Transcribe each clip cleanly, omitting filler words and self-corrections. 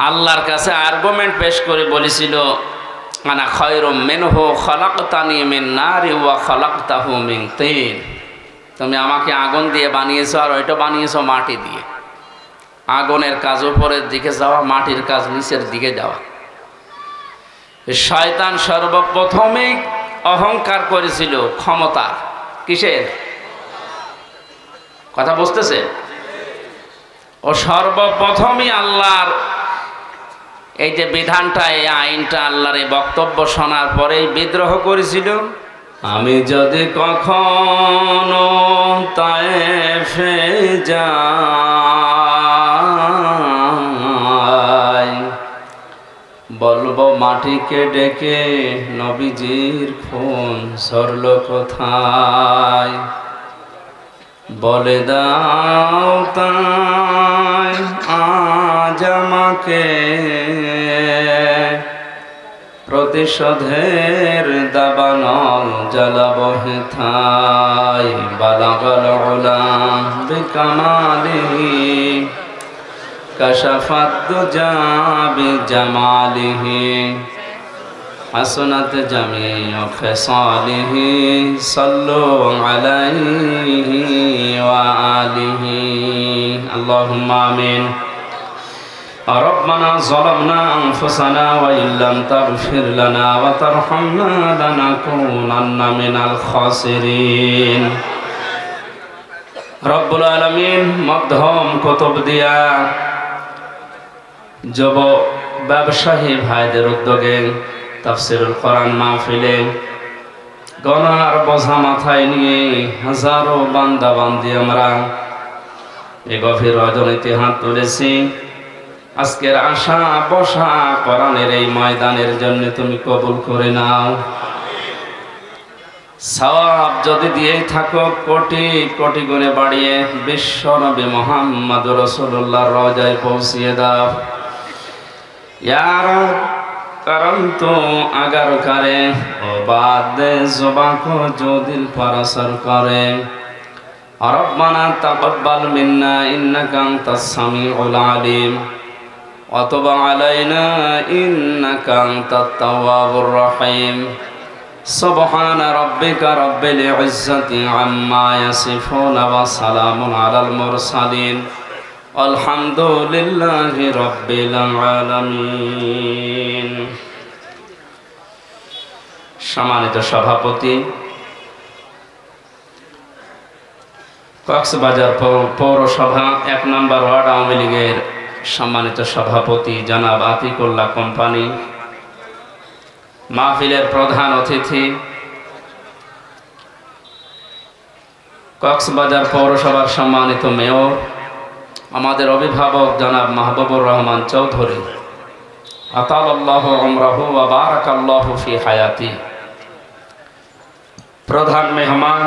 আল্লাহর কাছে আর্গুমেন্ট পেশ করে বলেছিল, আনা খায়রুম মিনহু খালাকতানি মিন নারি ওয়া খালাকতাহু মিন তিন। তুমি আমাকে আগুন দিয়ে বানিয়েছো আর ওইটা বানিয়েছো মাটি দিয়ে। আগুনের কাজ উপরের দিকে যাওয়া, মাটির কাজ নিচের দিকে যাওয়া। শয়তান সর্বপ্রথমেই অহংকার করেছিল ক্ষমতার। কিসের কথা বুঝতেছে? ও সর্বপ্রথমই আল্লাহর এই যে বিধানটা, এই আইনটা, আল্লাহর এই বক্তব্য শোনার পরেই বিদ্রোহ করেছিল। আমি যদি কখনো তায়েফে যাই, বলবো মাটিকে ডেকে নবীজির খুন সরল কোথায়, বলে দাও তাই আজ আমাকে প্রতিশোধের দাবানল জ্বালাবো হেথায়। বালাগাল উলা বিকামালিহি কাশাফাত দুজা বিজামালিহি হাসনাত জামিউ খিসালিহি সাল্লু আলাইহি ওয়া আলিহি। আল্লাহুম্মা আমিন। ربنا ظلمنا أنفسنا وإن لم تغفر لنا وترحمنا لنكونن من الخاسرين। রব্বুল আলামিন মধ্যম কুতুব দিয়া যুব ব্যবসায়ী ভাইদের উদ্যোগে তাফসীরুল কোরআন মাহফিলে গনার বোঝা মাথায় নিয়ে হাজারো বান্দা বান্দি আমরা এই গভীর রজনীতে হাত তুলেছি। আজকের আশা বসা কোরআনের এই ময়দানের জন্য তুমি কবুল করে নাও। সওয়াব যদি দিয়েই থাকো কোটি কোটি গুণে বাড়িয়ে বিশ্ব নবী মুহাম্মদ রাসূলুল্লাহর রওজায় পৌঁছিয়ে দাও। ইয়া রব करम तो अगर करे ओ बात जुबान को जो दिल पर असर करे। रब्बना तक़ब्बल मिन्ना इन्नका अंतस समीउल अलीम व तुब अलैना इन्नका अंतत तव्वाबुर रहीम। सुब्हान रब्बिका रब्बिल इज्जति अम्मा यसिफून व सलामुन अलल मुरसलीन আলহামদুলিল্লাহি রাব্বিল আলামিন। সম্মানিত সভাপতি, কক্সবাজার পৌরসভা ১ নম্বর ওয়ার্ড আওয়ামী লীগের সম্মানিত সভাপতি জনাব আতিকুল্লাহ কোম্পানি, মাহফিলের প্রধান অতিথি, কক্সবাজার পৌরসভার সম্মানিত মেয়র, আমাদের অভিভাবক জনাব মাহবুবুর রহমান চৌধুরী, আতালাল্লাহু উমরাহু ওয়া বারাকাল্লাহু ফি হায়াতি। প্রধান মেহমান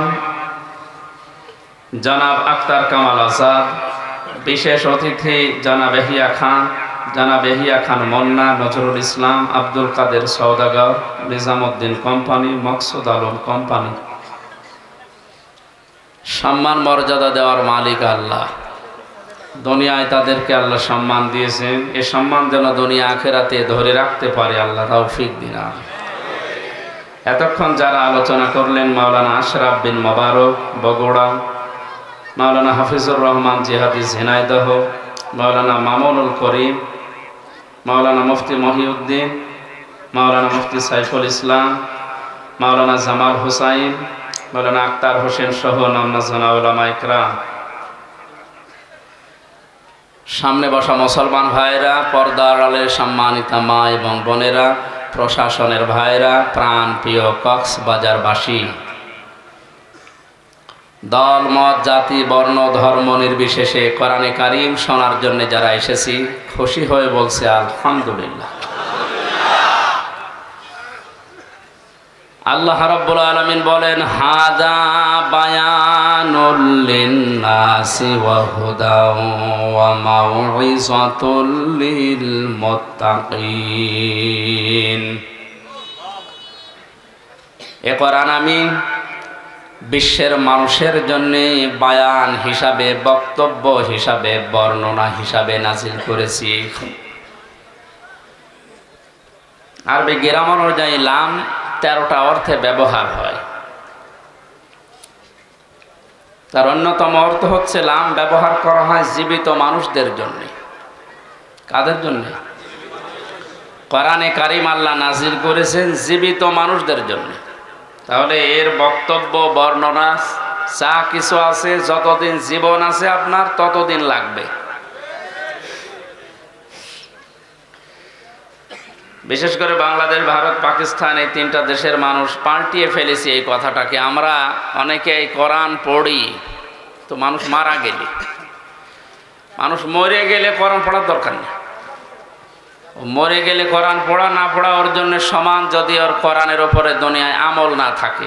জনাব আক্তার কামাল আজাদ, বিশেষ অতিথি জনাব এহিয়া খান মন্না, নজরুল ইসলাম, আব্দুল কাদের সওদাগর, নিজামউদ্দিন কোম্পানি, মকসুদ আলম কোম্পানি। সম্মান মর্যাদা দেওয়ার মালিক আল্লাহ। দুনিয়ায় তাদেরকে আল্লাহ সম্মান দিয়েছেন, এ সম্মান যেন দুনিয়া আখেরাতে ধরে রাখতে পারে আল্লাহ তৌফিক দিন। এতক্ষণ যারা আলোচনা করলেন মাওলানা আশরাফ বিন মোবারক বগুড়া, মাওলানা হাফিজুর রহমান জিহাদি ঝিনাইদহ, মাওলানা মামুনুল করিম, মাওলানা মুফতি মহিউদ্দিন, মাওলানা মুফতি সাইফুল ইসলাম, মাওলানা জামাল হুসাইন, মাওলানা আক্তার হোসেন সহ নামনা উলামা ইকরাম, সামনে বসা মুসলমান ভাইরা, পর্দার আড়ালের সম্মানিতা মা এবং বোনেরা, প্রশাসনের ভাইরা, প্রাণ প্রিয় কক্সবাজারবাসী, দল মত জাতি বর্ণ ধর্ম নির্বিশেষে কোরআনে কারিম শোনার জন্য যারা এসেছি, খুশি হয়ে বলছে আলহামদুলিল্লাহ। আল্লাহ রাব্বুল আলামিন বলেন, হাযা বায়ানুল লিন্নাসি ওয়া হুদাও ওয়া মাউইযাতুল লিল মুত্তাকিন। এ কোরআন আমি বিশ্বের মানুষের জন্য বায়ান হিসাবে, বক্তব্য হিসাবে, বর্ণনা হিসাবে নাজিল করেছি। আরবি গ্রামার অনুযায়ী লাম 13টা অর্থে ব্যবহার হয়। তার অন্যতম অর্থ হচ্ছে লাম ব্যবহার করা হয় জীবিত মানুষদের জন্য। কাদের জন্য? কোরআনে কারীম আল্লাহ নাজিল করেছেন জীবিত মানুষদের জন্য। তাহলে এর বক্তব্য বর্ণনা যা কিছু আছে, যতদিন জীবন আছে আপনার ততদিন লাগবে। বিশেষ করে বাংলাদেশ, ভারত, পাকিস্তান এই 3টা দেশের মানুষ পাল্টিয়ে ফেলেছে এই কথাটাকে। আমরা অনেকে এই কোরআন পড়ি, তো মানুষ মারা গেলে, মানুষ মরে গেলে কোরআন পড়ার দরকার নেই। মরে গেলে কোরআন পড়া না পড়া ওর জন্য সমান, যদি ওর কোরআনের ওপরে দুনিয়ায় আমল না থাকে।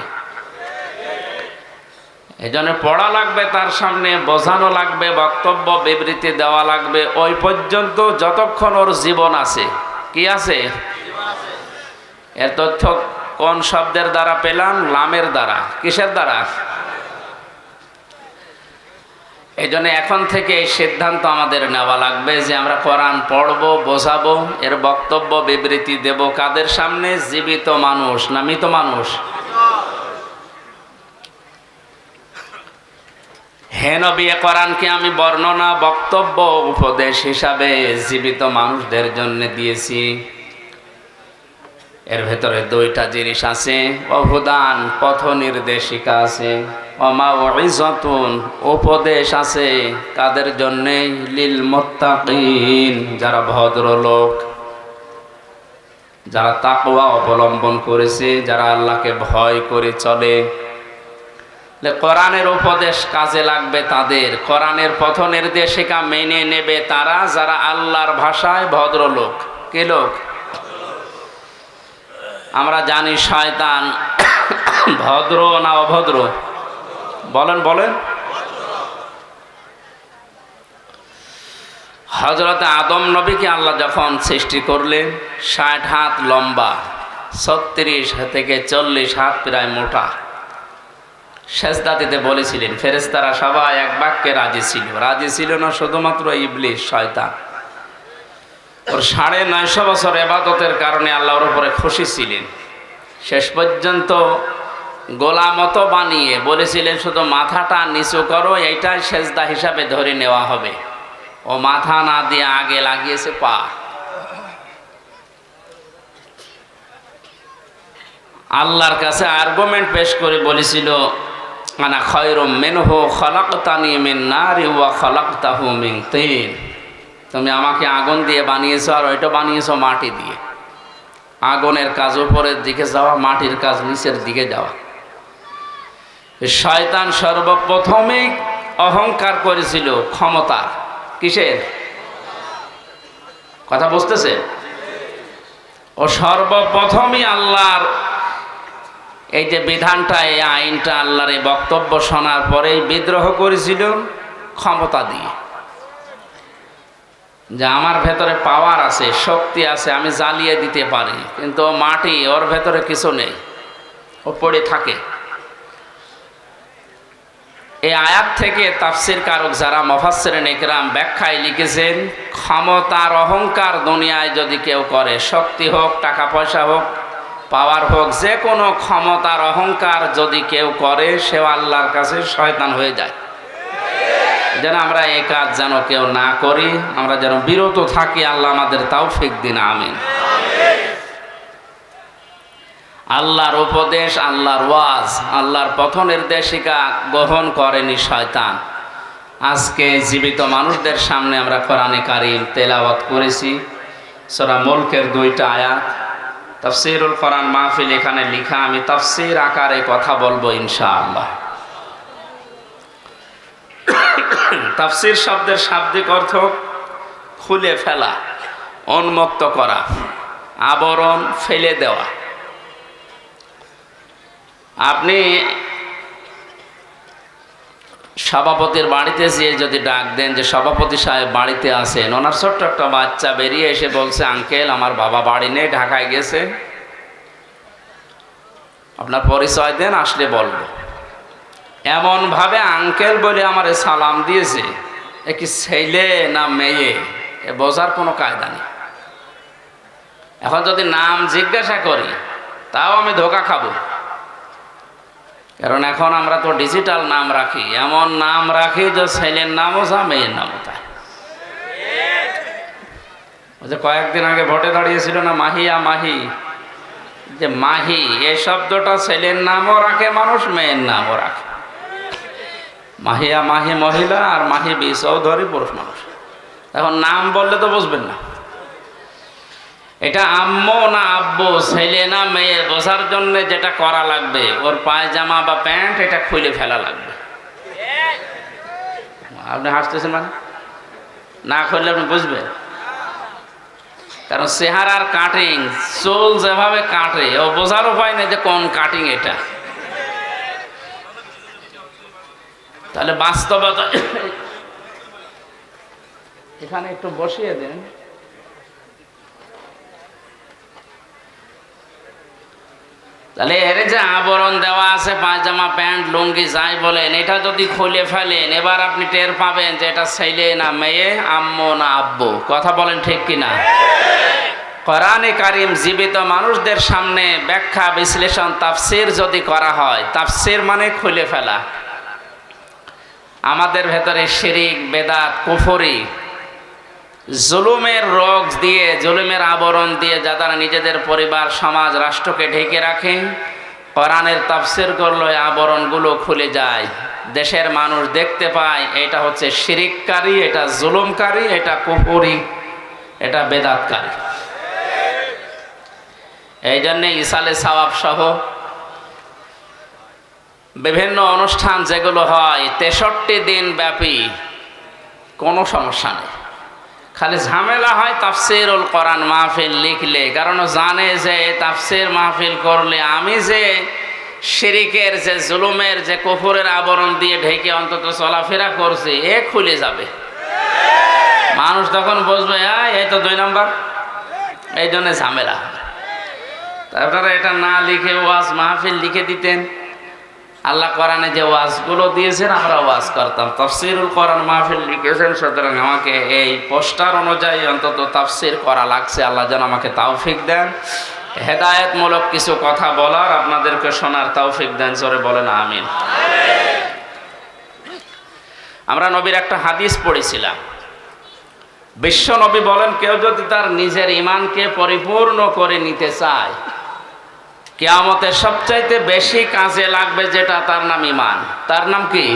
এই জন্য পড়া লাগবে, তার সামনে বোঝানো লাগবে, বক্তব্য বিবৃতি দেওয়া লাগবে ওই পর্যন্ত যতক্ষণ ওর জীবন আছে। কি আছে? এর তথ্য কোন শব্দের দ্বারা পেলাম? লামের দ্বারা। কিসের দ্বারা? এই জন্য এখন থেকে এই সিদ্ধান্ত আমাদের নেওয়া লাগবে যে আমরা কোরআন পড়বো, বোঝাবো, এর বক্তব্য বিবৃতি দেব। কাদের সামনে? জীবিত মানুষ না মৃত মানুষ? হে নবী, কোরআনকে আমি বর্ণনা, বক্তব্য, উপদেশ হিসাবে জীবিত মানুষদের জন্য দিয়েছি। এর ভেতরে 2টা জিনিস আছে, অহুদান পথ নির্দেশিকা আছে, অমাউইযাতুন উপদেশ আছে। কাদের জন্য? লিল মুত্তাকিন, যারা ভদ্রলোক, যারা তাকওয়া অবলম্বন করেছে, যারা আল্লাহকে ভয় করে চলে। কোরআনের উপদেশ কাজে লাগবে তাদের, কোরআনের পথ নির্দেশিকা মেনে নেবে তারা, যারা আল্লাহর ভাষায় ভদ্রলোক। কে লোক? আমরা জানি শয়তান ভদ্র না অভদ্র? বলেন বলেন। হযরত আদম নবীকে আল্লাহ যখন সৃষ্টি করলেন, 60 হাত লম্বা, 36 থেকে 40 হাত প্রায় মোটা, সেজদা দিতে বলেছিলেন। ফেরেশতারা সবাই এক বাক্যে রাজি ছিল। রাজি ছিল না শুধুমাত্র ইবলিস, শয়তান। ওর 950 বছর ইবাদতের কারণে আল্লাহর উপরে খুশি ছিলেন। শেষ পর্যন্ত গোলামত বানিয়ে বলেছিলেন, শুধু মাথাটা নিচু করো, এইটাই সেজদা হিসাবে ধরে নেওয়া হবে। ও মাথা না দিয়ে আগে লাগিয়েছে পা। আল্লাহর কাছে আর্গুমেন্ট পেশ করে বলেছিল, আনা খায়রুম মিনহু খালাকতানি মিন নারি ওয়া খালাকতাহু মিন তিন। তুমি আমাকে আগুন দিয়ে বানিয়েছো, আর ওইটা বানিয়েছো মাটি দিয়ে। আগুনের কাজ উপরের দিকে যাওয়া, মাটির কাজ নিচের দিকে যাওয়া। শয়তান সর্বপ্রথমে অহংকার করেছিল ক্ষমতার। কিসের কথা বুঝতেছে? ও সর্বপ্রথমই আল্লাহর এই যে বিধানটা, এই আইনটা, আল্লাহর এই বক্তব্য শোনার পরেই বিদ্রোহ করেছিল ক্ষমতা দিয়ে, যে আমার ভেতরে পাওয়ার আছে, শক্তি আছে, আমি জ্বালিয়ে দিতে পারি। কিন্তু মাটি, ওর ভেতরে কিছু নেই, ও পড়ে থাকে। এই আয়াত থেকে তাফসির কারক যারা মুফাসসিরিন ইকরাম ব্যাখ্যায় লিখেছেন, ক্ষমতার অহংকার দুনিয়ায় যদি কেউ করে, শক্তি হোক, টাকা পয়সা হোক, পাওয়ার হোক, যে কোনো ক্ষমতার অহংকার যদি কেউ করে, সে আল্লাহর কাছে শয়তান হয়ে যায়। যেন আমরা এই কাজ যেন কেউ না করি, আমরা যেন বিরত থাকি। আল্লাহ আমাদের তৌফিক দিন, আমিন। আল্লাহর উপদেশ, আল্লাহর ওয়াজ, আল্লাহর পথ নির্দেশিকা গ্রহণ করেনি শয়তান। আজকে জীবিত মানুষদের সামনে আমরা কোরআনে কারীম তেলাওয়াত করেছি, সূরা মুলকের 2টা আয়াত। তাফসীরুল কোরআন মাহফিল এখানে লেখা, আমি তাফসীর আকারে কথা বলবো ইনশাআল্লাহ। তাফসীর শব্দের শাব্দিক অর্থ খুলে ফেলা, উন্মুক্ত করা, আবরণ ফেলে দেওয়া। আপনি সভাপতির বাড়িতে যেয়ে যদি ডাক দেন যে সভাপতি সাহেব বাড়িতে আছেন, ওনার ছোট্ট একটা বাচ্চা বেরিয়ে এসে বলছে, আঙ্কেল আমার বাবা বাড়ি নেই, ঢাকায় গেছে, আপনার পরিচয় দেন, আসলে বলবো। এমনভাবে আঙ্কেল বলে আমারে সালাম দিয়েছে, এ কি ছেলে না মেয়ে, এ বোঝার কোনো কায়দা নেই। এখন যদি নাম জিজ্ঞাসা করি তাও আমি ধোকা খাবো, কারণ এখন আমরা তো ডিজিটাল নাম রাখি, এমন নাম রাখি যে ছেলের নামও যা মেয়ের নামও তাই। যে কয়েকদিন আগে ভোটে দাঁড়িয়েছিল না মাহিয়া মাহি, যে মাহি এই শব্দটা ছেলের নামও রাখে মানুষ, মেয়ের নামও রাখে। মাহিয়া মাহি মহিলা আর মাহি বি চৌধুরী পুরুষ মানুষ। এখন নাম বললে তো বুঝবেন না এটা আম্মু না আব্বু, ছেলে না মেয়ে বোঝার জন্য যেটা করা লাগবে, ওর পায়জামা বা প্যান্ট এটা খুলে ফেলা লাগবে। আপনি হাসতেছেন মানে না খুললে আপনি বুঝবেন, কারণ চেহারার কাটিং, চুল যেভাবে কাটে ও বোঝার উপায় নেই যে কোন কাটিং এটা। তাহলে বাস্তবতা এখানে একটু বসিয়ে দেন। তাহলে এর যে আবরণ দেওয়া আছে পায়জামা প্যান্ট লুঙ্গি যাই বলেন, এটা যদি খুলে ফেলেন এবার আপনি টের পাবেন যে এটা ছেলে না মেয়ে, আম্মু না আব্বু। কথা বলেন ঠিক কিনা? কোরআনে কারিম জীবিত মানুষদের সামনে ব্যাখ্যা বিশ্লেষণ তাফসির যদি করা হয়, তাফসির মানে খুলে ফেলা। আমাদের ভেতরে শিরিক বেদাত কুফরি জুলুমের রোগ দিয়ে, জুলুমের আবরণ দিয়ে যারা নিজেদের পরিবার সমাজ রাষ্ট্রকে ঢেকে রাখে, কোরআনের তাফসির করলে এই আবরণগুলো খুলে যায়। দেশের মানুষ দেখতে পায় এটা হচ্ছে শিরিককারী, এটা জুলুমকারী, এটা কুফরি, এটা বেদাতকারী। এই জন্যে ইসালে সওয়াব সহ বিভিন্ন অনুষ্ঠান যেগুলো হয় 63 দিন ব্যাপী, কোনো সমস্যা নেই। খালি ঝামেলা হয় তাফসিরুল কোরআন মাহফিল লিখলে, কারণ জানে যে তাফসির মাহফিল করলে আমি যে শিরিকের, যে জুলুমের, যে কুফরের আবরণ দিয়ে ঢেকে অন্তত চলাফেরা করছি এ খুলে যাবে। মানুষ তখন বুঝবে এই তো 2 নম্বর, এই জন্য ঝামেলা। আপনারা এটা না লিখে ওয়াজ মাহফিল লিখে দিতেন। আল্লাহ কোরআনে যে ওয়াজগুলো দিয়েছেন আমরা ওয়াজ করতাম, তাফসিরুল কোরআন মাহফিল লিখেছেন, সুতরাং আমাকে এই পোস্টার অনুযায়ী অন্তত তাফসির করা লাগছে। আল্লাহ যেন আমাকে তৌফিক দেন, হেদায়েতমূলক কিছু কথা বলার, আপনাদেরকে শোনার তৌফিক দেন। জোরে বলেন আমিন। আমরা নবীর একটা হাদিস পড়েছিলাম, বিশ্ব নবী বলেন কেউ যদি তার নিজের ঈমানকে পরিপূর্ণ করে নিতে চায়, কিয়ামতের সবচাইতে বেশি কাজে লাগবে যেটা, তার নাম ঈমান। তার নাম কি?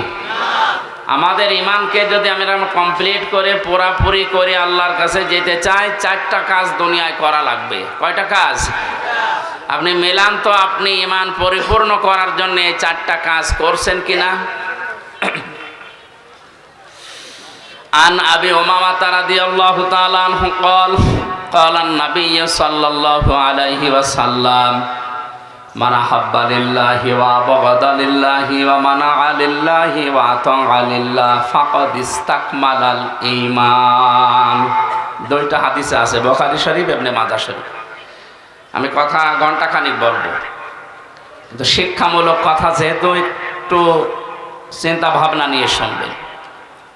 আমাদের ঈমানকে যদি আমরা কমপ্লিট করে পুরাপুরি করে আল্লাহর কাছে যেতে চাই, 4টা কাজ দুনিয়ায় করা লাগবে। কয়টা কাজ? আপনি মেলান তো, আপনি ঈমান পরিপূর্ণ করার জন্য এই 4টা কাজ করছেন কিনা। আন আবি উমামা রাদিয়াল্লাহু তাআলা আনহু قال قال النبي صلى الله عليه وسلم من أحب لله وأبغض لله ومنع لله وأطاع لله فقد استكمل الإيمان। 2টা হাদিসে আছে, বুখারী শরীফ, ইবনে মাজাহ শরীফ। আমি কথা ঘন্টাখানিক বলবো, কিন্তু শিক্ষামূলক কথা যেহেতু একটু চিন্তা ভাবনা নিয়ে শুনবেন,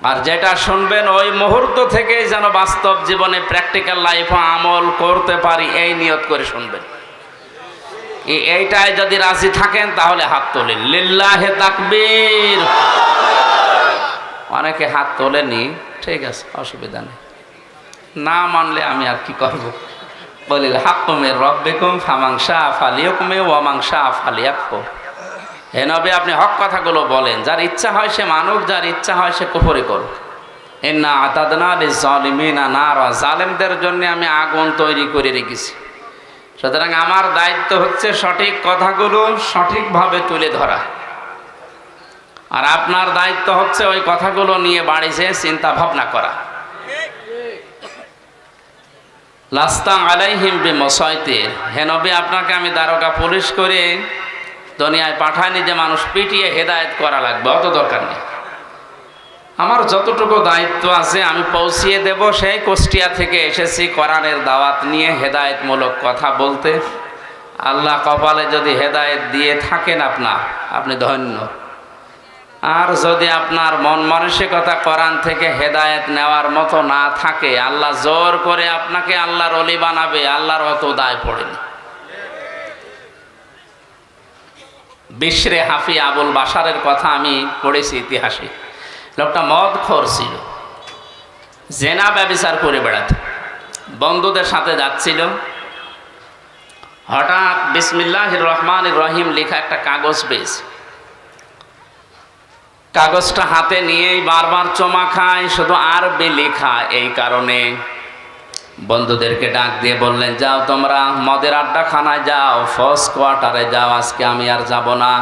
আর যেটা শুনবেন ওই মুহূর্ত থেকেই যেন বাস্তব জীবনে প্র্যাকটিক্যাল লাইফে আমল করতে পারি এই নিয়ত করে শুনবেন। এইটাই যদি রাজি থাকেন তাহলে হাত তোলেন, লিল্লাহে তাকবীর। অনেকে হাত তোলেনি, ঠিক আছে, অসুবিধা নেই, না মানলে আমি আর কি করব। বলিল হাক্কু মির রাব্বিকুম ফামান শাআ ফালিয়াকুম ওয়া মান শাআ ফালিয়াকফুর। হে নবী, আপনি হক কথাগুলো বলেন, যার ইচ্ছা হয় সে মানুক, যার ইচ্ছা হয় সে কুফরি করুক। ইন্না আতাদনা লিয-যালিমিনা নারা, জালেমদের জন্য আমি আগুন তৈরি করে রেখেছি। সুতরাং আমার দায়িত্ব হচ্ছে সঠিক কথাগুলো সঠিকভাবে তুলে ধরা, আর আপনার দায়িত্ব হচ্ছে ওই কথাগুলো নিয়ে বাড়ি যেয়ে চিন্তা ভাবনা করা। লাস্তা আলাইহিম বিমুসাইতির, হে নবী, আপনাকে আমি দারোগা পুলিশ করে দুনিয়ায় পাঠায়নি যে মানুষ পিটিয়ে হেদায়েত করা লাগবে, অত দরকার নেই। আমার যতটুকু দায়িত্ব আছে আমি পৌঁছিয়ে দেব। সেই কুষ্টিয়া থেকে এসেছি কোরআনের দাওয়াত নিয়ে হেদায়েতমূলক কথা বলতে। আল্লাহ কপালে যদি হেদায়েত দিয়ে থাকেন আপনি ধন্য। আর যদি আপনার মন মানসিকতা কোরআন থেকে হেদায়েত নেওয়ার মতো না থাকে, আল্লাহ জোর করে আপনাকে আল্লাহর ওলি বানাবে, আল্লাহর অত দায় পড়েনি। বিশরে হাফি আবুল বাশারের কথা আমি পড়েছি ইতিহাসে। লোকটা মদখোর ছিল, জেনা ব্যভিচার করে বেড়াত, বন্ধুদের সাথে যাচ্ছিল। হঠাৎ বিসমিল্লাহির রহমানির রহিম লেখা একটা কাগজ পেয়েছে। কাগজটা হাতে নিয়েই বারবার চমা খায়, শুধু আরবি লেখা। এই কারণে বন্ধুদেরকে ডাক দিয়ে বললেন, যাও তোমরা মদের আড্ডাখানায় যাও, ফার্স্ট কোয়ার্টারে যাও, আজকে আমি আর যাব না।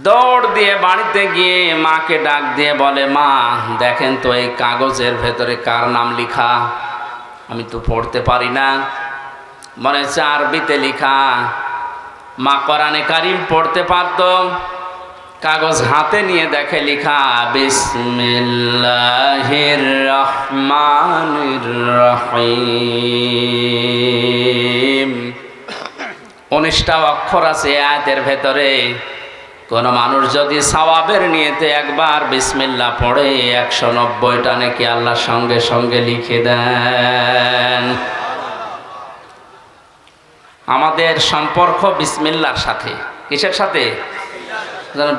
দৌড় দিয়ে বাড়িতে গিয়ে মাকে ডাক দিয়ে বলে, মা দেখেন তো এই কাগজের ভেতরে কার নাম লেখা, আমি তো পড়তে পারি না। মনে হচ্ছে আরবিতে লেখা। মা কোরআনে কারিম পড়তে পারতো। কাগজ হাতে নিয়ে দেখে লেখা বিসমিল্লাহির রহমানির রহিম। 19টা অক্ষর আছে আয়াতের ভেতরে। কোন মানুষ যদি সওয়াবের নিয়তে একবার বিসমিল্লাহ পড়ে 190টা নাকি আল্লাহ সঙ্গে সঙ্গে লিখে দেন। আমাদের সম্পর্ক বিসমিল্লাহর সাথে। কিসের সাথে?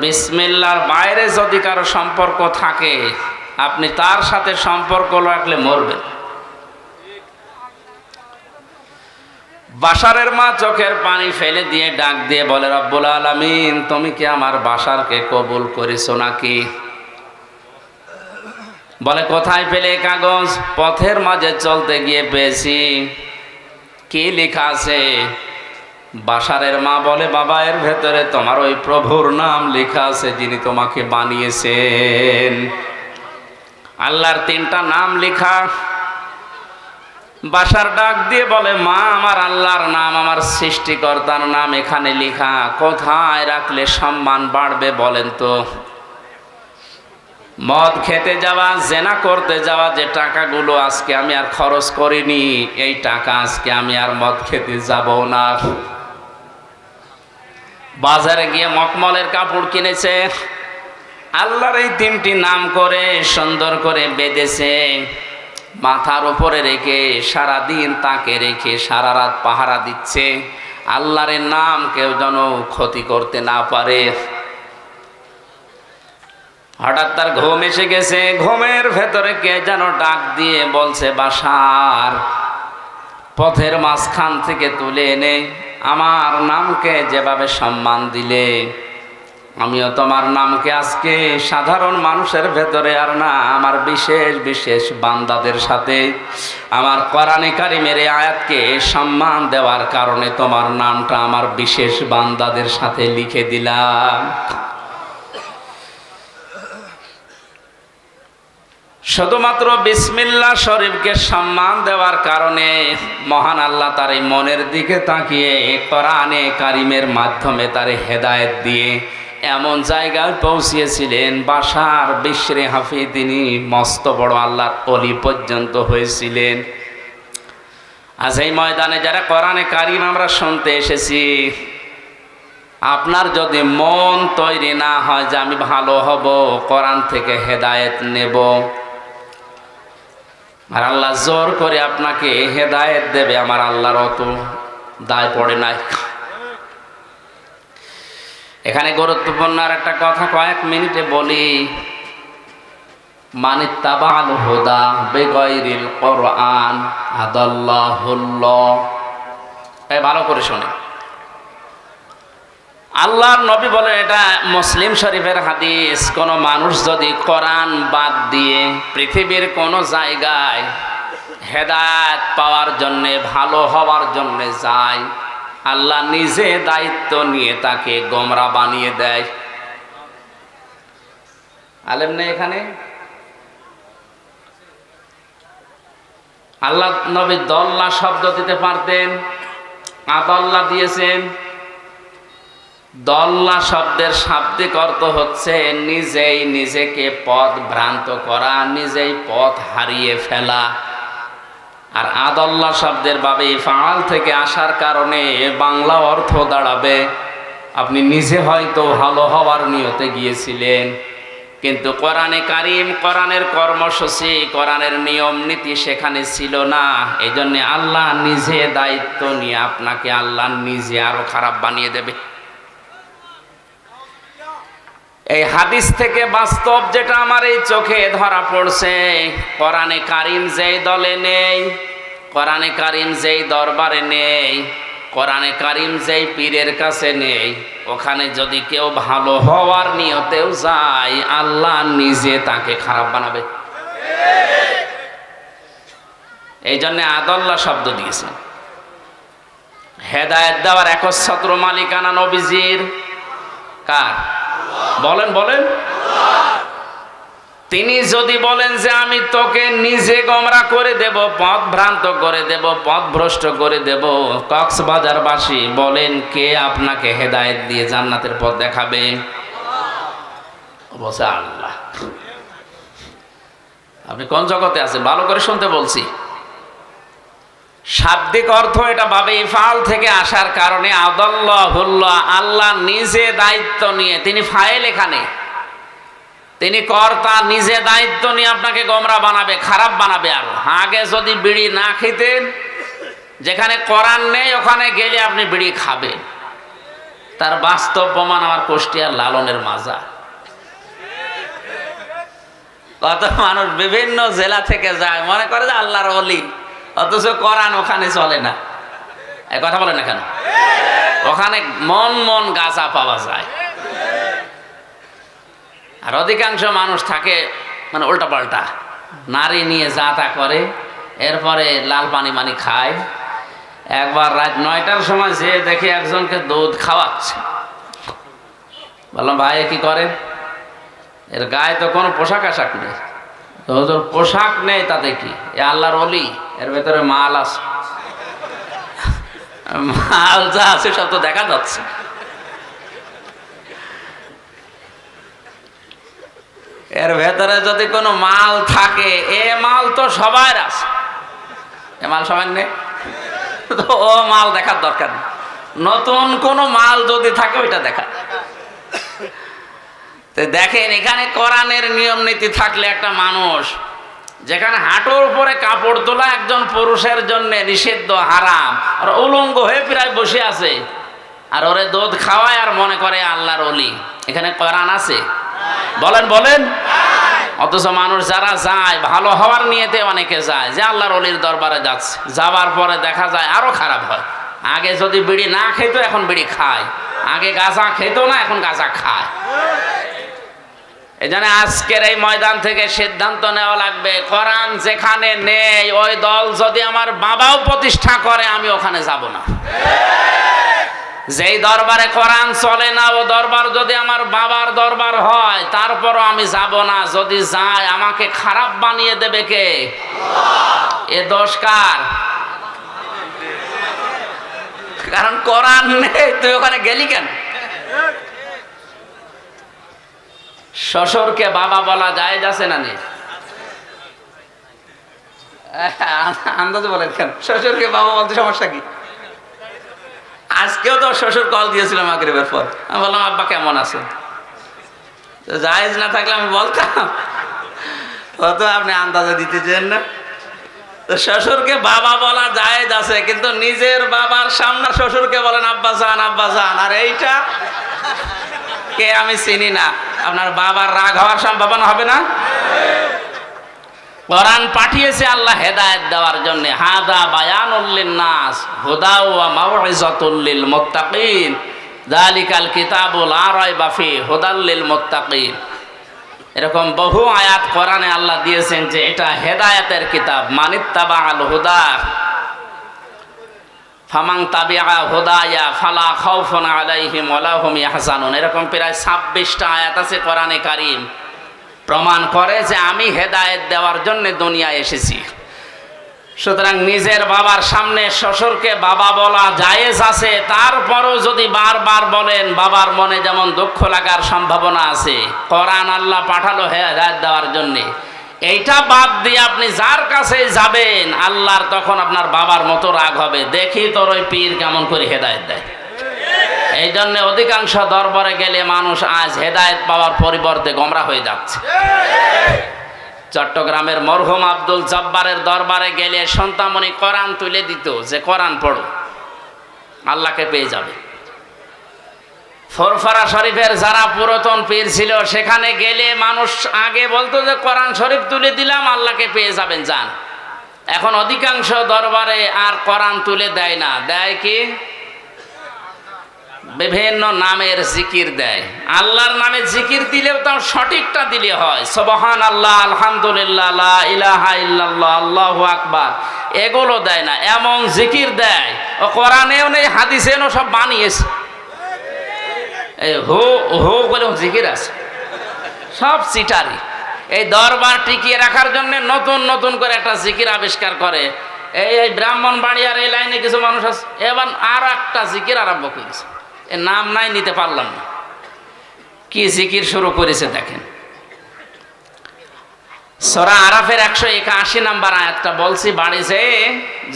বিসমিল্লাহর বাইরে যদি কারো সম্পর্ক থাকে, আপনি তার সাথে সম্পর্ক রাখলে মরবেন। বাশারের মা চোখের পানি ফেলে দিয়ে ডাক দিয়ে বলে, রব্বুল আলামিন তুমি কি আমার বাশারকে কবুল করেছো নাকি? বলে, কোথায় পেলে কাগজ? পথের মাঝে চলতে গিয়ে পেয়েছি। কি লেখা আছে? বাশারের মা বলে, বাবা এর ভেতরে তোমার ওই প্রভুর নাম লেখা আছে যিনি তোমাকে বানিয়েছেন। আল্লাহর 3টা নাম লেখা। বাশার ডাক দিয়ে বলে, মা আমার আল্লাহর নাম, আমার সৃষ্টিকর্তার নাম এখানে লেখা, কোথায় রাখলে সম্মান বাড়বে বলেন তো? মদ খেতে যাওয়া, জেনা করতে যাওয়া যে টাকাগুলো আজকে আমি আর খরচ করিনি, এই টাকা আজকে আমি আর মদ খেতে যাব না। বাজারে গিয়ে মখমলের কাপড় কিনেছে, আল্লাহর এই 3টি নাম করে সুন্দর করে বেঁধেছে, মাথার উপরে রেখে সারাদিন তাকে রেখে সারা রাত পাহারা দিচ্ছে, আল্লাহর নাম কেউ যেন ক্ষতি করতে না পারে। হঠাৎ তার ঘুম এসে গেছে। ঘুমের ভেতরে কে যেন ডাক দিয়ে বলছে, বাশার পথের মাঝখান থেকে তুলে এনে আমার নামকে যেভাবে সম্মান দিলে, আমিও তোমার নামকে আজকে সাধারণ মানুষের ভেতরে আর না, আমার বিশেষ বিশেষ বান্দাদের সাথে আমার কোরআনে কারিমের আয়াতকে সম্মান দেওয়ার কারণে তোমার নামটা আমার বিশেষ বান্দাদের সাথে লিখে দিলাম। শুধুমাত্র বিসমিল্লাহ শরীফকে সম্মান দেওয়ার কারণে মহান আল্লাহ তার এই মনের দিকে তাকিয়ে কোরআনে কারিমের মাধ্যমে তার হেদায়েত দিয়ে এমন জায়গায় পৌঁছিয়েছিলেন, বাশার বিশরে হাফি তিনি মস্ত বড় আল্লাহর ওলি পর্যন্ত হয়েছিলেন। আজ এই ময়দানে যারা কোরআনে কারিম আমরা শুনতে এসেছি, আপনার যদি মন তৈরি না হয় যে আমি ভালো হব, কোরআন থেকে হেদায়েত নেব, আর আল্লাহ জোর করে আপনাকে হেদায়েত দেবে, আমার আল্লাহর অত দায় পড়ে নাই। এখানে গুরুত্বপূর্ণ আর একটা কথা কয়েক মিনিটে বলি। মানিত্তাবাল হুদা বিগাইরিল কোরআন আদাল্লাহুল্লাহ। এই ভালো করে শুনে, আল্লাহর নবী বলেন, এটা মুসলিম শরীফের হাদিস, কোন মানুষ যদি কোরআন বাদ দিয়ে পৃথিবীর কোন জায়গায় হেদায়েত পাওয়ার জন্যে, ভালো হওয়ার জন্যে যায়, আল্লাহ নিজে দায়িত্ব নিয়ে তাকে গোমরা বানিয়ে দেয়। আলেম নেই এখানে? আল্লাহ নবী দল্লা শব্দ দিতে পারতেন, আদাল্লা দিয়েছেন। দল্লা শব্দের শাব্দিক অর্থ হচ্ছে নিজেই নিজেকে পথ ভ্রান্ত করা, নিজেই পথ হারিয়ে ফেলা। আর আদাল্লা শব্দের বাবে ফাআল থেকে আসার কারণে বাংলা অর্থ দাঁড়াবে আপনি নিজে হয়তো ভালো হওয়ার নিয়তে গিয়েছিলেন, কিন্তু কোরআনে কারিম, কোরআনের কর্মসূচি, কোরআনের নিয়ম নীতি সেখানে ছিল না। এই জন্যে আল্লাহ নিজে দায়িত্ব নিয়ে আপনাকে আল্লাহ নিজে আরো খারাপ বানিয়ে দেবে। এই হাদিস থেকে বাস্তব যেটা আমার এই চোখে ধরা পড়ছে, কোরআনে কারিম যেই দলে নেই, কোরআনে কারিম যেই দরবারে নেই, কোরআনে কারিম যেই পীরের কাছে নেই, ওখানে যদি কেউ ভালো হওয়ার নিয়তেও যায়, আল্লাহ নিজে তাকে খারাপ বানাবে। এই জন্য আদাল্লাহ শব্দ দিয়েছেন। হেদায়েত দেওয়ার একচ্ছত্র মালিকানা নবীজির। কার? বলেন বলেন। তিনি যদি বলেন যে আমি তোকে নিজে গোমরা করে দেব, পথ ভ্রান্ত করে দেব, পথ ভ্রষ্ট করে দেব, কক্সবাজারবাসী বলেন কে আপনাকে হেদায়েত দিয়ে জান্নাতের পথ দেখাবে? বলছে আল্লাহ। আপনি কোন জগতে আছেন? ভালো করে শুনতে বলছি। শাব্দিক অর্থ এটা বাবে ইফাল থেকে আসার কারণে আদাল্লাহুল্লাহ, আল্লাহ নিজে দায়িত্ব নিয়ে, তিনি ফাইল, এখানে তিনি কর্তা, নিজে দায়িত্ব নিয়ে আপনাকে গোমরা বানাবে, খারাপ বানাবে। আর আগে যদি বিড়ি না খেতেন, যেখানে কোরআন নেই ওখানে গেলে আপনি বিড়ি খাবেন। তার বাস্তব প্রমাণ আমার কুষ্টিয়ার লালনের মাজার। কত মানুষ বিভিন্ন জেলা থেকে যায়, মনে করে যে আল্লাহর ওলি, অথচ কোরআন ওখানে চলে না। এই কথা বলে না কেন? ওখানে মন মন গাঁজা পাওয়া যায়। আর অধিকাংশ মানুষ থাকে মানে উল্টা পাল্টা, নারী নিয়ে যা তা করে, এরপরে লাল পানি মানি খায়। একবার রাত 9টার সময় যে দেখে একজনকে দুধ খাওয়াচ্ছে, বললাম ভাই কি করে? এর গায়ে তো কোনো পোশাক আশাক নেই। তোর পোশাক নেই তাতে কি, এ আল্লাহর ওলি, এর ভেতরে মাল আছে। মাল যা আছে সব তো দেখা যাচ্ছে। এর ভেতরে যদি কোনো মাল থাকে, এ মাল তো সবার আছে, এ মাল সবার নেই, তো ও মাল দেখার দরকার নেই। নতুন কোনো মাল যদি থাকে ওইটা দেখা। তো দেখেন, এখানে কোরআনের নিয়ম নীতি থাকলে একটা মানুষ, যেখানে হাঁটুর উপরে কাপড় তোলা একজন পুরুষের জন্য নিষিদ্ধ, হারাম, আর উলঙ্গ হয়ে প্রায় বসে আছে, আর ওরে দুধ খাওয়ায় আর মনে করে আল্লাহর ওলি, এখানে কোরআন আছে? বলেন বলেন। অথচ মানুষ যারা যায় ভালো হওয়ার নিয়তে, অনেকে যায় যে আল্লাহর ওলির দরবারে যাচ্ছে, যাওয়ার পরে দেখা যায় আরো খারাপ হয়। আগে যদি বিড়ি না খেত, এখন বিড়ি খায়। আগে গাঁজা খেত না, এখন গাঁজা খায়। এই জন্য আজকের এই ময়দান থেকে সিদ্ধান্ত নেওয়া লাগবে, কোরআন যেখানে নেই ওই দল যদি আমার বাবাও প্রতিষ্ঠা করে, আমি ওখানে যাব না। যেই দরবারে কোরআন চলে না, ও দরবার যদি আমার বাবার দরবার হয়, তারপরও আমি যাব না। যদি যায়, আমাকে খারাপ বানিয়ে দেবে কে? এ দোষ কার? কারণ কোরআন নেই, তুই ওখানে গেলি কেন? শ্বশুরকে বাবা বলা যায় আছে না নেই? আন্দাজে বলেন কেন? শ্বশুরকে বাবা বলতে সমস্যা কি? আজকেও তো শ্বশুর কল দিয়েছিল মাগরিবের পর, আমি বললাম আব্বা কেমন আছে? জায়েজ না থাকলে আমি বলতাম, অত আপনি আন্দাজে দিতেছেন না। তো শ্বশুরকে বাবা বলা জায়েজ আছে, কিন্তু নিজের বাবার সামনে শ্বশুরকে বলেন আব্বা জান, আব্বা জান, আর এইটা কে আমি চিনি না, আপনার বাবার রাগ হওয়ার সম্ভাবনা হবে না? কোরআন পাঠিয়েছে আল্লাহ হেদায়েত দেওয়ার জন্য। হাদা বায়ানুল লিন্নাস হুদা ওয়া মাউইযাতুল লিল মুত্তাকিন, যালিকাল কিতাবু লা রাইবা ফিহি হুদাল লিল মুত্তাকিন। এরকম বহু আয়াত কোরআনে আল্লাহ দিয়েছেন যে এটা হেদায়েতের কিতাব। মানিত্তাবাআল হুদা ফামান তাবিআ হুদায়া ফালা খাউফুন আলাইহিম ওয়ালা হুম ইয়াহজানুন। এরকম প্রায় 26টা আয়াত আছে কোরআনে কারীম, প্রমাণ করে যে আমি হেদায়েত দেওয়ার জন্য দুনিয়ায় এসেছি। সুতরাং নিজের বাবার সামনে শ্বশুরকে বাবা বলা জায়েজ আছে, তারপরও যদি বারবার বলেন, বাবার মনে যেমন দুঃখ লাগার সম্ভাবনা আছে। কোরআন আল্লাহ পাঠালো হেদায়েত দেওয়ার জন্য, এইটা বাদ দিয়ে আপনি যার কাছে যাবেন, আল্লাহর তখন আপনার বাবার মতো রাগ হবে, দেখি তোর ওই পীর কেমন করে হেদায়েত দেয়। এই জন্য অধিকাংশ দরবারে গেলে মানুষ আজ হেদায়েত পাওয়ার পরিবর্তে গোমরা হয়ে যাচ্ছে। চট্টগ্রামের মরহুম আব্দুল জব্বারের দরবারে গেলে সন্তানমণি কোরআন তুলে দিত যে কোরআন পড়ো, আল্লাহকে পেয়ে যাবে। ফুরফুরা শরীফের যারা পুরাতন পীর ছিল সেখানে গেলে মানুষ আগে বলতো যে কোরআন শরীফ তুলে দিলাম আল্লাহকে পেয়ে যাবেন, যান। এখন অধিকাংশ দরবারে আর কোরআন তুলে দেয় না, দেয় কি বিভিন্ন নামের জিকির দেয়। আল্লাহর নামে জিকির দিলেও তার সঠিকটা দিলে হয়, সুবহানাল্লাহ, আলহামদুলিল্লাহ, লা ইলাহা ইল্লাল্লাহ, আল্লাহু আকবার, এগুলো দেয় না। এমন জিকির দেয় ও কোরআনেও নেই, হাদিসেও নেই, সব বানিয়েছে। এই হো হো বলে জিকির আছে, সব চিটারি। এই দরবার টিকিয়ে রাখার জন্য নতুন নতুন করে একটা জিকির আবিষ্কার করে। এই ব্রাহ্মণবাড়িয়ার এই লাইনে কিছু মানুষ আছে, এবার আর একটা জিকির আরম্ভ করেছে, এর নাম নাই, নিতে পারলাম না। কি জিকির শুরু করেছে দেখেন। সূরা আরাফের 181 নাম্বার আয়াতটা বলছি বাড়িছে,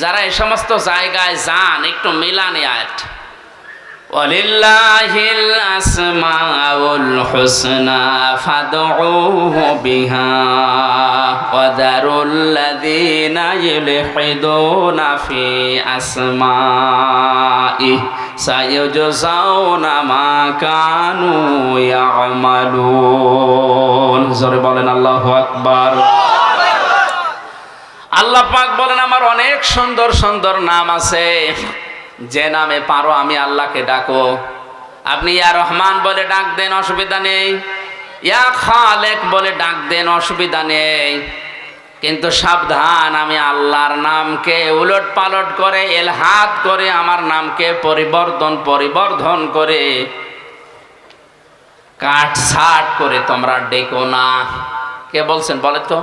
যারা এই সমস্ত জায়গায় যান একটু মিলানি আয়াত। ওয়ালিল্লাহিল আসমাউল হুসনা ফাদউহু বিহা ওয়া যারুল লাযিনা ইউলহিদুনা ফি আসমাইহি সায়ুজজাউনা মা কানু ইয়ামালুন। জোরে বলেন আল্লাহু আকবার। আল্লাহ পাক বলেন আমার অনেক সুন্দর সুন্দর নাম আছে, যে নামে পারো আমি আল্লাহকে ডাকো। আপনি ইয়া রহমান বলে ডাক দেন, অসুবিধা নেই। ইয়া খালেক বলে ডাক দেন, অসুবিধা নেই। কিন্তু সাবধান, আমি আল্লাহর নামকে উলট পালট করে এলহাদ করে আমার নামকে পরিবর্ধন করে কাটছাট করে তোমরা ডেকো না। কে বলছেন বলে তো?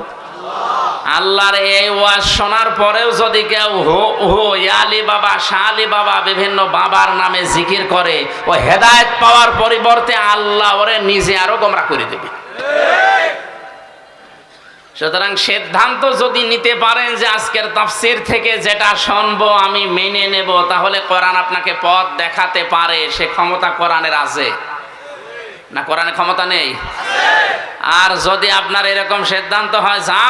আল্লাহর এই ওয়াজ শোনার পরেও যদি কেউ হো হো ইয়ালি বাবা, শালি বাবা, বিভিন্ন বাবার নামে জিকির করে, ও হেদায়েত পাওয়ার পরিবর্তে আল্লাহ ওরে নিজে আরো গোমরা করে দেবে। সুতরাং সিদ্ধান্ত যদি নিতে পারেন যে আজকের তাফসীর থেকে যেটা শুনবো আমি মেনে নেব, তাহলে কোরআন আপনাকে পথ দেখাতে পারে। সে ক্ষমতা কোরআনের আছে না? কোরআনে ক্ষমতা নেই? আর যদি আপনার এরকম সিদ্ধান্ত হয় যা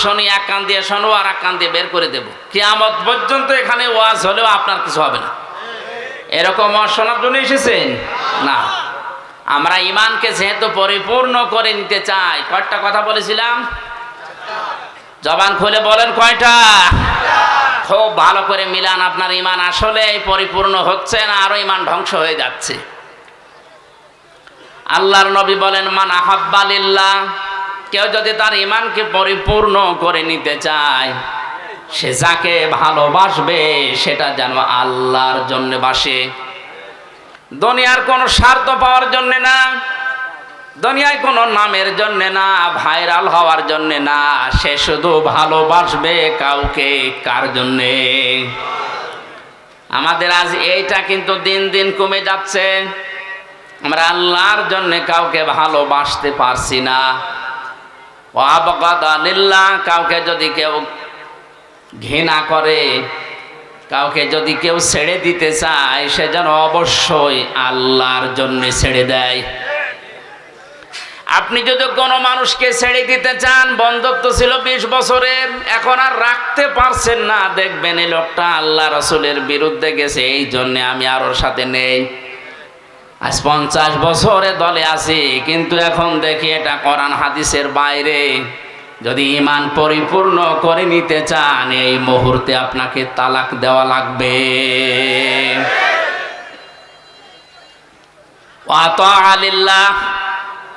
শুনি এক কান দিয়ে শোনো আর এক কান দিয়ে বের করে দেব, কিয়ামত পর্যন্ত এখানে ওয়াজ হলেও আপনার কিছু হবে না। এরকম ওয়াজ শোনার জন্য এসেছেন না। আমরা ঈমানকে যেহেতু পরিপূর্ণ করে নিতে চাই, কয়টা কথা বলেছিলাম? জবান খুলে বলেন কয়টা? খুব ভালো করে মিলান। আপনার ঈমান আসলে পরিপূর্ণ হচ্ছে না, আরো ঈমান ধ্বংস হয়ে যাচ্ছে। আল্লাহর নবী বলেন মান আহাব্বা লিল্লাহ, কেউ যদি তার ঈমানকে পরিপূর্ণ করে নিতে চায়, সে যাকে ভালোবাসবে সেটা যেন আল্লাহর জন্য বাসে, দুনিয়ার কোনো স্বার্থ পাওয়ার জন্য না, দুনিয়ায় কোনো নামের জন্য না, ভাইরাল হওয়ার জন্য না। সে শুধু ভালোবাসবে কাউকে। কার জন্যে? আমাদের আজ এইটা কিন্তু দিন দিন কমে যাচ্ছে। আমরা আল্লাহর জন্য কাউকে ভালোবাসতে পারছি না। ওয়াবগাদা লিল্লাহ, কাউকে যদি কেউ ঘৃণা করে, কাউকে যদি কেউ ছেড়ে দিতে চায়, সে যেন অবশ্যই আল্লাহর জন্য ছেড়ে দেয়। আপনি যদি কোনো মানুষকে ছেড়ে দিতে চান, বন্ধুত্ব ছিল 20 বছরের, এখন আর রাখতে পারছেন না, দেখবেন এই লোকটা আল্লাহ রাসূলের বিরুদ্ধে গেছে, এই জন্য আমি আর ওর সাথে নেই। আজ 50 বছরে দলে আছি, কিন্তু এখন দেখি এটা কোরআন হাদিসের বাইরে। যদি ঈমান পরিপূর্ণ করে নিতে চান, এই মুহূর্তে আপনাকে তালাক দেওয়া লাগবে। ওয়া তাআ লিল্লাহ,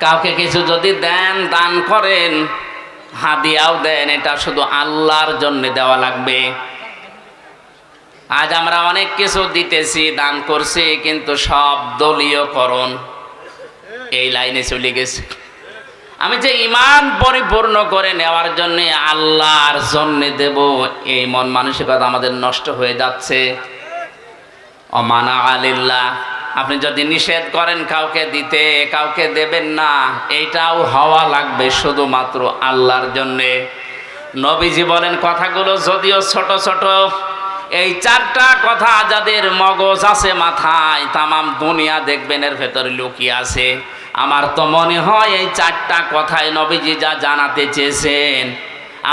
কাউকে কিছু যদি দেন, দান করেন, হাদিয়াও দেন, এটা শুধু আল্লাহর জন্য দেওয়া লাগবে। আজ আমরা অনেক কিছু দিতেছি, দান করছি, কিন্তু সব দলীয়করণ এই লাইনে চলে গেছে। আমি যে ঈমান পরিপূর্ণ করে নেওয়ার জন্য আল্লাহর জন্য দেব, এই মন মানসিকতা আমাদের নষ্ট হয়ে যাচ্ছে। অমানা আলিল্লাহ, আপনি যদি নিষেধ করেন কাউকে দিতে, কাউকে দেবেন না, এইটাও হওয়া লাগবে শুধুমাত্র আল্লাহর জন্যে। নবীজি বলেন কথাগুলো যদিও ছোট ছোট, এই চারটা কথা যাদের মগজ আছে মাথায়, তামাম দুনিয়া দেখবেন এর ভেতরে লুকিয়ে আছে। আমার তো মনে হয় এই চারটা কথায় নবীজি যা জানাতে চেয়েছেন,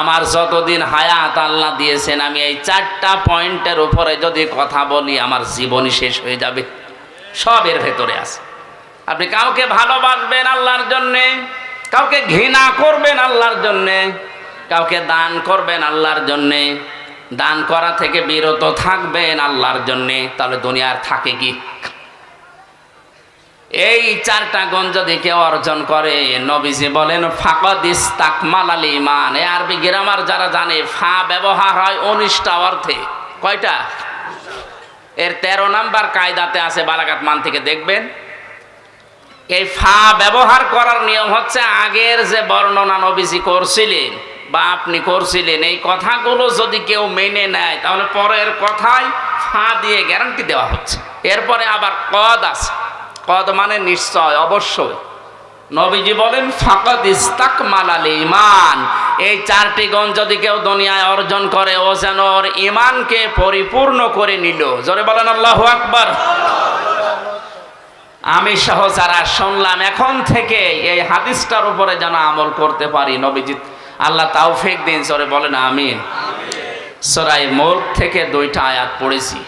আমার যতদিন হায়াত আল্লাহ দিয়েছেন, আমি এই চারটা পয়েন্টের উপরে যদি কথা বলি আমার জীবনই শেষ হয়ে যাবে। সব এর ভেতরে আছে। আপনি কাউকে ভালোবাসবেন আল্লাহর জন্যে, কাউকে ঘৃণা করবেন আল্লাহর জন্যে, কাউকে দান করবেন আল্লাহর জন্যে, দান করা থেকে বিরত থাকবেন আল্লাহর জন্যে, তাহলে দুনিয়ার থাকে কি? এই চারটা গুণ যদি কেউ অর্জন করে, নবীজি বলেন ফাকাদ ইস্তাকমালাল ঈমান। এই আরবি গ্রামার যারা জানে, ফা ব্যবহার হয় 19টা অর্থে। কয়টা? এর 13 নাম্বার কায়দাতে আছে, বালাগাত মান থেকে দেখবেন। এই ফা ব্যবহার করার নিয়ম হচ্ছে, আগের যে বর্ণনা নবীজি করছিলেন বা আপনি করছিলেন, এই কথাগুলো যদি কেউ মেনে নেয়, তাহলে পরের কথায় ফা দিয়ে গ্যারান্টি দেওয়া হচ্ছে। এরপরে আবার কদ আছে, কদ মানে নিশ্চয়, অবশ্যই। নবীজি বলেন ফাকাদ ইস্তাকমালাল ঈমান। এই চারটি গুণ যদি কেউ দুনিয়ায় অর্জন করে, ও যেন ওর ঈমানকে পরিপূর্ণ করে নিল। জোরে বলেন আল্লাহু আকবার। আমি সহ যারা শুনলাম, এখন থেকে এই হাদিসটার উপরে যেন আমল করতে পারি, নবীজি আল্লাহ তাওফিক দিন। জোরে বলেন আমিন। সূরা মুলক থেকে 2টা আয়াত পড়েছি,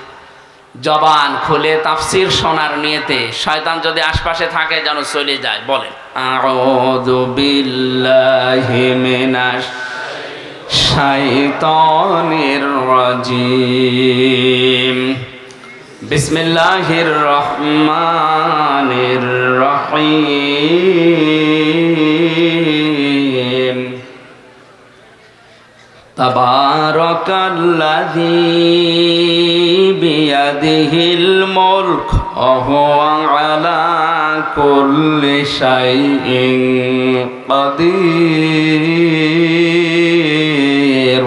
জবান খুলে তাফসীর শোনার নিয়তে। শয়তান যদি আশপাশে থাকে যেন চলে যায়। বলেন আউযু বিল্লাহি মিনাশ শাইতানির রাজিম। বিসমিল্লাহির রহমানির রহিম। তাবারাকাল্লাযী বিয়াদিহিল মুলক ওয়া হুয়া আলা কুল্লি শাইইন কাদির।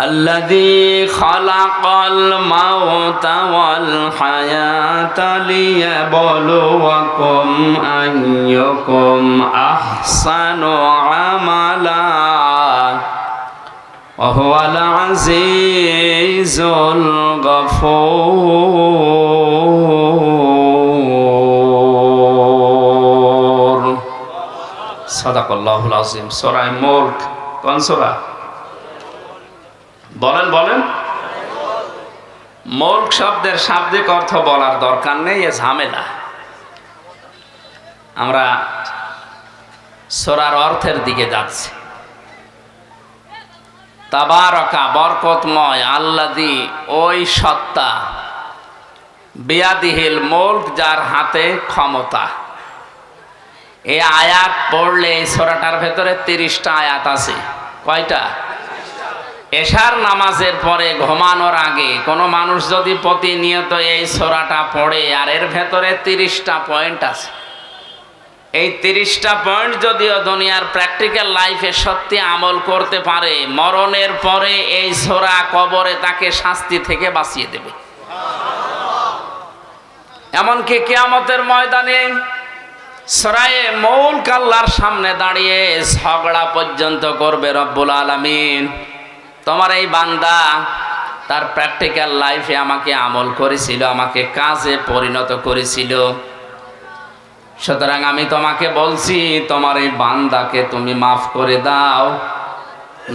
আল্লাযী খালাকাল মাউতা ওয়াল হায়াতা লিয়াবলুয়াকুম আইয়ুকুম আহসানু আমালা ওয়া হুয়াল আজিজুল গফুর। সাদাকাল্লাহুল আযীম। সূরা মুলক কোন সূরা? বলেন বলেন। মুলক শব্দের শাব্দিক অর্থ বলার দরকার নেই, এ ঝামেলা। আমরা সূরার অর্থের দিকে যাচ্ছি। তাবারাকা বরকতময়, আল্লাযী ওই সত্তা, বিয়াদিহিল মুলক যার হাতে ক্ষমতা। এই আয়াত পড়লে এই সূরাটার ভেতরে 30টা আয়াত আছে। কয়টা? এশার নামাজের পরে ঘুমানোর আগে কোনো মানুষ যদি প্রতিনিয়ত এই সূরাটা পড়ে, আর এর ভেতরে 30টা পয়েন্ট আছে। এই 30টা পয়েন্ট যদিও দুনিয়ার প্র্যাকটিক্যাল লাইফে সত্যি আমল করতে পারে, মরণের পরে এই সূরা কবরে তাকে শাস্তি থেকে বাঁচিয়ে দেবে। এমনকি কিয়ামতের ময়দানে সূরায়ে মুলক আল্লাহর সামনে দাঁড়িয়ে ঝগড়া পর্যন্ত করবে রব্বুল আলামিন। তোমার এই বান্দা তার প্র্যাকটিক্যাল লাইফে আমাকে আমল করেছিল, আমাকে কাজে পরিণত করেছিল, সুতরাং আমি তোমাকে বলছি তোমার এই বান্দাকে তুমি মাফ করে দাও,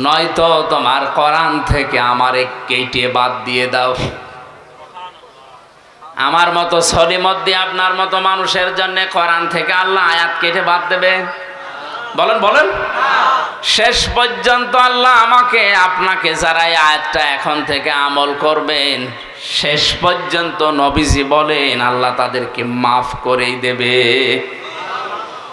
নয়তো তোমার কোরআন থেকে আমারে কেটে বাদ দিয়ে দাও। আমার মতো সলিমদ্দি আপনার মতো মানুষের জন্য কোরআন থেকে আল্লাহ আয়াত কেটে বাদ দেবে? বলেন বলেন। শেষ পর্যন্ত আল্লাহ আমাকে আপনাকে যারা এই আয়াতটা এখন থেকে আমল করবেন, শেষ পর্যন্ত নবীজি বলেন আল্লাহ তাদেরকে মাফ করেই দেবে।